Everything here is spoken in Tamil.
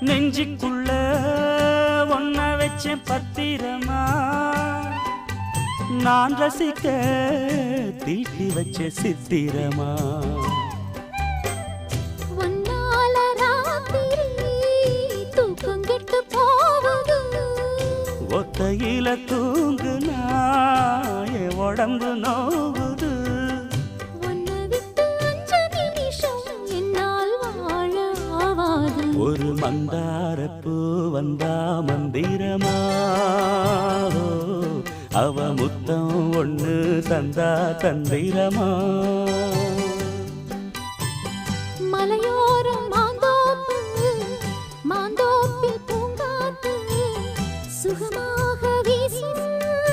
நெஞ்சுக்குள்ள ஒன்ன வச்சேன் பத்திரமா நான் ரசிக்க தீட்டி வச்ச சித்திரமா ஒத்தையில தூங்குனா என் உடம்பு நோவுது ஒரு மந்தாரப்பூ வந்தா மந்திரமா அவ முத்தம் ஒண்ணு தந்தா தந்திரமா